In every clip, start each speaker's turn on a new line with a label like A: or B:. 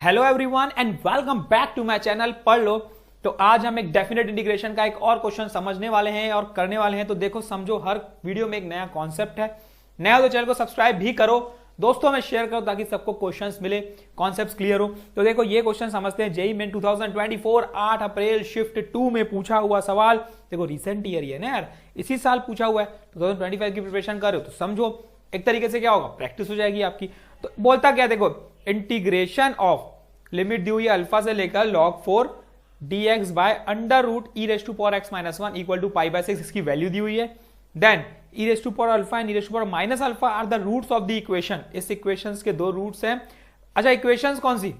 A: Hello everyone and welcome back to my channel पढ़ लो। तो आज हम एक डेफिनेट इंटीग्रेशन का एक और क्वेश्चन समझने वाले हैं और करने वाले हैं। तो देखो समझो, हर वीडियो में एक नया कॉन्सेप्ट है। नया तो चैनल को सब्सक्राइब भी करो, दोस्तों में शेयर करो ताकि सबको क्वेश्चंस मिले, कॉन्सेप्ट्स क्लियर हो। तो देखो ये क्वेश्चन समझते हैं। जेईई मेन 2024 8 अप्रैल शिफ्ट 2 में पूछा हुआ सवाल। देखो रिसेंट ईयर ही है ना यार, इसी साल पूछा हुआ है। 2025 की प्रिपरेशन कर रहे हो तो समझो एक तरीके से क्या होगा, प्रैक्टिस हो जाएगी आपकी। तो बोलता क्या, देखो इंटीग्रेशन ऑफ लिमिट दी हुई है अल्फा से लेकर log 4 dx by under root e raise to power x minus 1 equal to pi by 6, इसकी वैल्यू दी हुई है। Then e raise to power alpha and e raise to power minus alpha are the roots of the equation. इस equations के दो roots हैं। अच्छा equations कौन सी,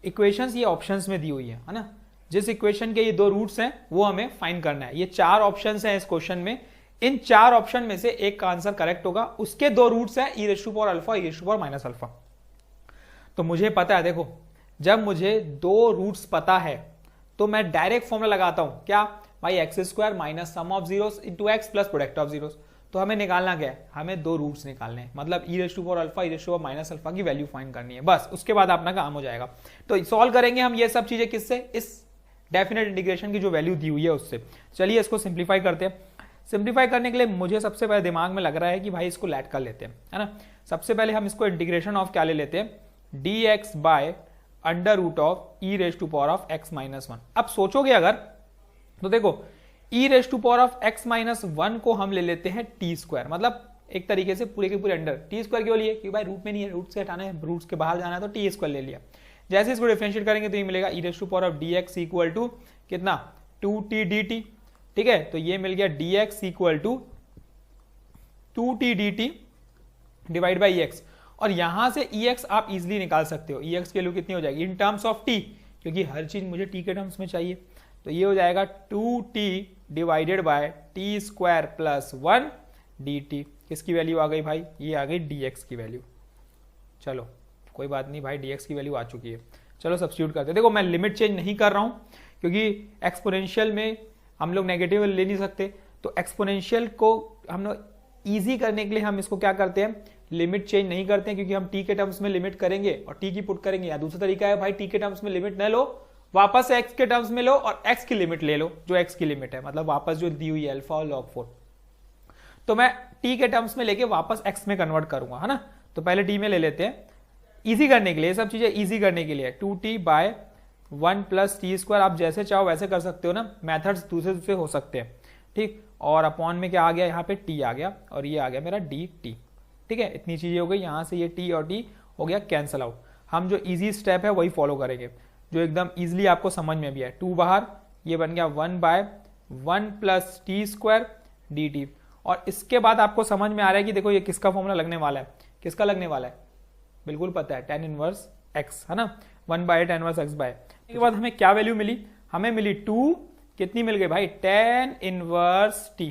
A: इक्वेशंस ये ऑप्शंस में दी हुई है ना। जिस इक्वेशन के ये दो रूट्स हैं वो हमें फाइंड करना है। ये चार ऑप्शंस हैं इस क्वेश्चन में, इन चार ऑप्शन में से एक का आंसर करेक्ट होगा। उसके दो रूट्स हैं e raise to power alpha, e raise to power minus alpha. तो मुझे पता है, देखो जब मुझे दो रूट्स पता है तो मैं डायरेक्ट फॉर्मूला लगाता हूं, क्या भाई, x square minus sum of zeros into x plus product of zeros. तो हमें निकालना क्या है, हमें दो रूट्स निकालने हैं, मतलब e raise to power alpha, e raise to power minus alpha की वैल्यू फाइंड करनी है। बस उसके बाद अपना काम हो जाएगा। तो सॉल्व करेंगे हम ये सब चीजें किससे, इस डेफिनेट इंटीग्रेशन की जो वैल्यू दी हुई है उससे। चलिए इसको सिंप्लीफाई करते हैं। सिंप्लीफाई करने के लिए मुझे सबसे पहले दिमाग में लग रहा है कि भाई इसको लेट कर लेते हैं, है ना। सबसे पहले हम इसको इंटीग्रेशन ऑफ क्या ले लेते हैं, d x by under root of e raise to power of x minus 1। अब सोचोगे अगर तो देखो e raise to power of x minus 1 को हम ले लेते हैं टी स्क्वायर, मतलब एक तरीके से पूरे के पूरे अंडर। टी स्क्वायर क्यों लिए, क्योंकि भाई रूट में नहीं है, रूट से हटाना है, रूट्स के बाहर जाना है, तो टी स्क्वायर ले लिया। जैसे इसको डिफरेंशिएट करेंगे तो ये मिलेगा e raise to power of d x equal to कितना, 2t dt। ठीक है, तो ये मिल गया d x equal to 2t dt divide by x. और यहां से ex आप इजीली निकाल सकते हो। ex की वैल्यू कितनी हो जाएगी इन टर्म्स ऑफ t, क्योंकि हर चीज मुझे t के टर्म्स में चाहिए। तो ये हो जाएगा 2t divided by T square plus 1 dt। किसकी वैल्यू आ गई भाई, ये आ गई dx की वैल्यू। चलो कोई बात नहीं भाई, dx की वैल्यू आ चुकी है। चलो सब्स्टिट्यूट करते हैं। देखो मैं लिमिट चेंज नहीं कर रहा हूं क्योंकि एक्सपोनेंशियल में हम लोग नेगेटिव ले नहीं सकते। तो एक्सपोनेंशियल को हम लोग ईजी करने के लिए हम इसको क्या करते हैं, लिमिट चेंज नहीं करते हैं, क्योंकि हम टी के टर्म्स में लिमिट करेंगे और टी की पुट करेंगे। या दूसरा तरीका है भाई, टी के टर्म्स में लिमिट न लो, वापस एक्स के टर्म्स में लो और एक्स की लिमिट ले लो, जो एक्स की लिमिट है, मतलब वापस जो दी हुई है अल्फा और log 4। तो मैं टी के टर्म्स में लेके वापस एक्स में कन्वर्ट करूंगा, है ना। तो पहले टी में ले लेते हैं इजी करने के लिए, सब चीजें इजी करने के लिए। 2t bye 1 plus t square, आप जैसे चाहो वैसे कर सकते हो ना, मैथड्स दूसरे दूसरे हो सकते हैं। ठीक, और अपॉन में क्या आ गया, यहाँ पे टी आ गया और ये आ गया मेरा डी टी। ठीक है, इतनी चीजें हो गई। यहां से ये टी और टी हो गया कैंसल आउट। हम जो इजी स्टेप है वही फॉलो करेंगे, जो एकदम इजीली आपको समझ में भी है। 2 बाहर, ये बन गया 1 by 1 plus t square d t. और इसके बाद आपको समझ में आ रहा है कि देखो ये किसका फॉर्मूला लगने वाला है, किसका लगने वाला है, बिल्कुल पता है, tan इनवर्स x, है ना, 1 by tan inverse x by. इसके बाद हमें क्या वैल्यू मिली, हमें मिली 2, कितनी मिल गई भाई, tan इनवर्स t।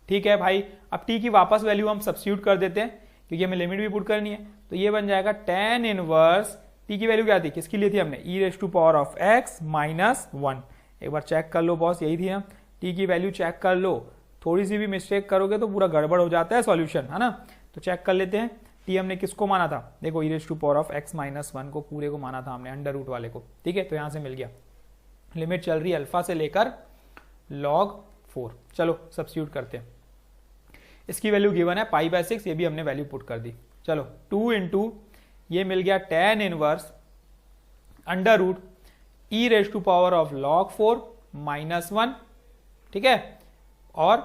A: ठीक है भाई, अब t की वापस वैल्यू हम सब्स्टिट्यूट कर देते हैं क्योंकि हमें लिमिट भी पुट करनी है। तो ये बन जाएगा tan इनवर्स t की वैल्यू क्या थी, किसकी लिए थी हमने, e raise to power of x minus 1। एक बार चेक कर लो बॉस, यही थी ना, t की वैल्यू चेक कर लो। थोड़ी सी भी मिस्टेक करोगे तो पूरा गड़बड़ हो जाता है सॉल्यूशन, है ना। तो चेक कर लेते हैं, t हमने किसको माना था, देखो e raise to power of x minus 1 को पूरे को माना था हमने, अंडर रूट वाले को। ठीक है, तो यहां से मिल गया। लिमिट चल रही है अल्फा से लेकर log 4। चलो सब्स्टिट्यूट करते हैं। इसकी वैल्यू गिवन है पाई बाय 6, ये भी हमने वैल्यू पुट कर दी। चलो 2 इंटू ये मिल गया tan inverse under root e raise to power of log 4 minus 1। ठीक है, और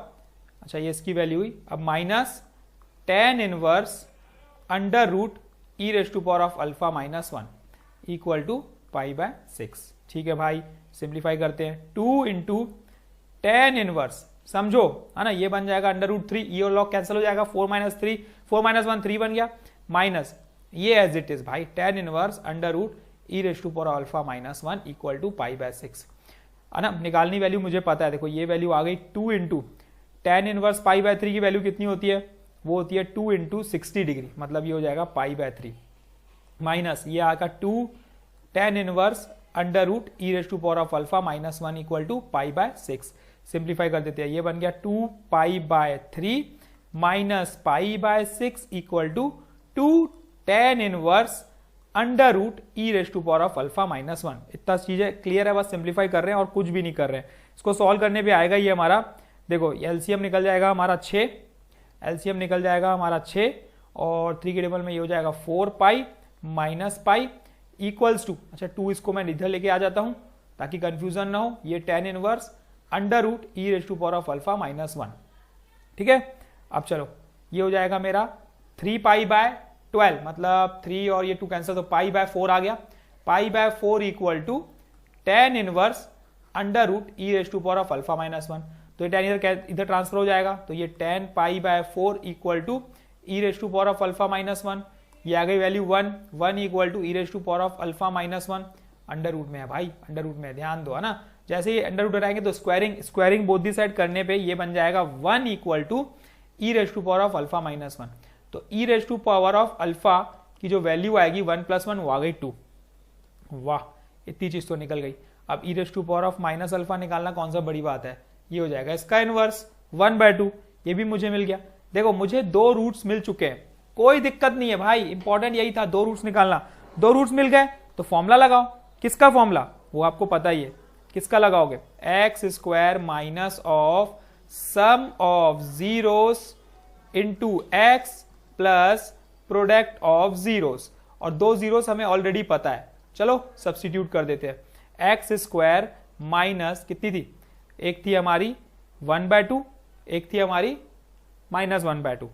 A: अच्छा ये इसकी वैल्यू हुई, अब minus tan inverse under root e raise to power of alpha minus 1 equal to pi by 6। ठीक है भाई, सिंप्लीफाई करते हैं। 2 इंटू tan इनवर्स, समझो, है ना, ये बन जाएगा अंडर रूट 3, ये और लॉग कैंसिल हो जाएगा, 4 माइनस 3, 4 माइनस 1 3 बन गया, माइनस ये एज इट इज भाई tan inverse under root e raise to power alpha minus 1 equal to pi by 6, है ना। निकालनी वैल्यू मुझे पता है, देखो ये वैल्यू आ गई 2 into tan inverse pi by 3 की वैल्यू कितनी होती है, वो होती है 2 इंटू 60 डिग्री, मतलब ये हो जाएगा पाई बाय 3, माइनस ये आएगा 2 tan inverse under root e raise to power of alpha minus 1 equal to pi by 6। Simplify कर देते हैं, ये बन गया 2 pi by 3 minus pi by 6 equal to 2 tan inverse under root e raise to power of alpha minus 1। इतना चीजें clear है, बस सिंप्लीफाई कर रहे हैं और कुछ भी नहीं कर रहे हैं। इसको सॉल्व करने पे आएगा ये हमारा, देखो एलसीएम निकल जाएगा हमारा 6, एलसीएम निकल जाएगा हमारा 6 और 3 के टेबल में ये हो जाएगा 4 pi minus pi equals to, अच्छा 2 इसको मैं इधर लेके आ जाता हूं ताकि कंफ्यूजन ना हो, ये tan inverse under root e raise to power of alpha minus 1। ठीक है, अब चलो ये हो जाएगा मेरा 3 पाई बाय 12, मतलब 3 और ये 2 कैंसिल तो पाई बाय 4 आ गया, pi by 4 equal to tan inverse under root e raise to power of alpha minus 1। तो ये tan इधर ट्रांसफर हो जाएगा, तो ये tan pi by 4 equal to e raise to power of alpha minus 1। ये आ गई value 1 equal to e raise to power of alpha minus 1। Under root में है भाई, अंडर रूट में ध्यान दो, है ना। जैसे ही अंडर रूट हटाएंगे तो स्क्वायरिंग बोथ दी साइड करने पे ये बन जाएगा 1 equal to e raise to power of alpha minus 1। तो e raise to power of alpha की जो वैल्यू आएगी 1 + 1 वो आ गई 2। वाह, इतनी चीज तो निकल गई। अब e raise to power of minus alpha निकालना कौन सा बड़ी बात है, ये हो जाएगा इसका इनवर्स 1/2, ये भी मुझे मिल गया। देखो मुझे 2 रूट्स मिल चुके हैं, कोई दिक्कत नहीं है भाई, इंपॉर्टेंट यही था 2 रूट्स निकालना। 2 रूट्स मिल गए तो फॉर्मूला लगाओ। किसका फॉर्मूला, वो आपको पता ही है, किसका लगाओगे, x square minus of sum of zeros into x plus product of zeros, और 2 जीरोस हमें ऑलरेडी पता है, चलो सब्स्टिट्यूट कर देते हैं। एक्स स्क्वायर माइनस कितनी थी, एक थी हमारी 1/2, एक थी हमारी -1/2,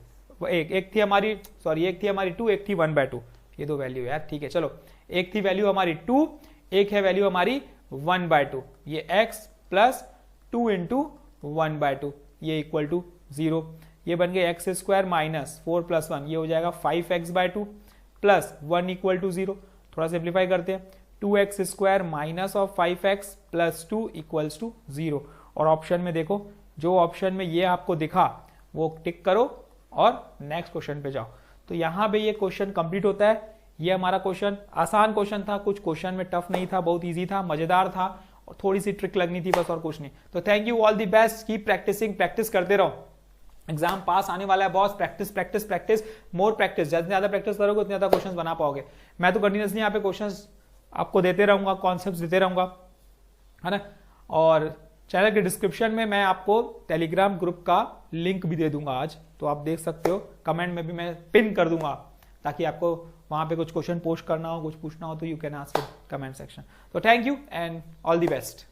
A: एक थी हमारी सॉरी एक थी हमारी 2, एक थी 1/2, ये 2 वैल्यू यार, ठीक है चलो। एक थी वैल्यू हमारी 2, एक है वैल्यू हमारी 1/2, ये x प्लस 2 इंटू 1/2, ये इक्वल टू 0। ये बन गए एक्स स्क्वायर माइनस 4 + 1, ये हो जाएगा 5x/2 प्लस 1 इक्वल टू 0। थोड़ा सिंप्लीफाई करते हैं, 2x square minus of 5x plus 2 equals to 0। और ऑप्शन में देखो, जो ऑप्शन में ये आपको दिखा वो टिक करो और नेक्स्ट क्वेश्चन पे जाओ। तो यहां पे ये क्वेश्चन कंप्लीट होता है। ये हमारा क्वेश्चन आसान क्वेश्चन था, कुछ क्वेश्चन में टफ नहीं था, बहुत इजी था, मजेदार था, और थोड़ी सी ट्रिक लगनी थी बस, और कुछ नहीं। तो thank you, all the best, keep practising, practice करते रहो, एग्जाम पास आने वाला है boss. Practice practice practice, more practice, जितनी ज्यादा प्रैक्टिस करोगे उतने ज्यादा क्वेश्चन बना पाओगे। मैं तो कंटिन्यूसली यहाँ पे क्वेश्चन आपको देते रहूंगा, कॉन्सेप्ट देते रहूंगा, है ना। और चैनल के डिस्क्रिप्शन में मैं आपको टेलीग्राम ग्रुप का लिंक भी दे दूंगा आज, तो आप देख सकते हो, कमेंट में भी मैं पिन कर दूंगा, ताकि आपको वहां पे कुछ क्वेश्चन पोस्ट करना हो, कुछ पूछना हो तो you can ask in comment section. तो thank you and all the best.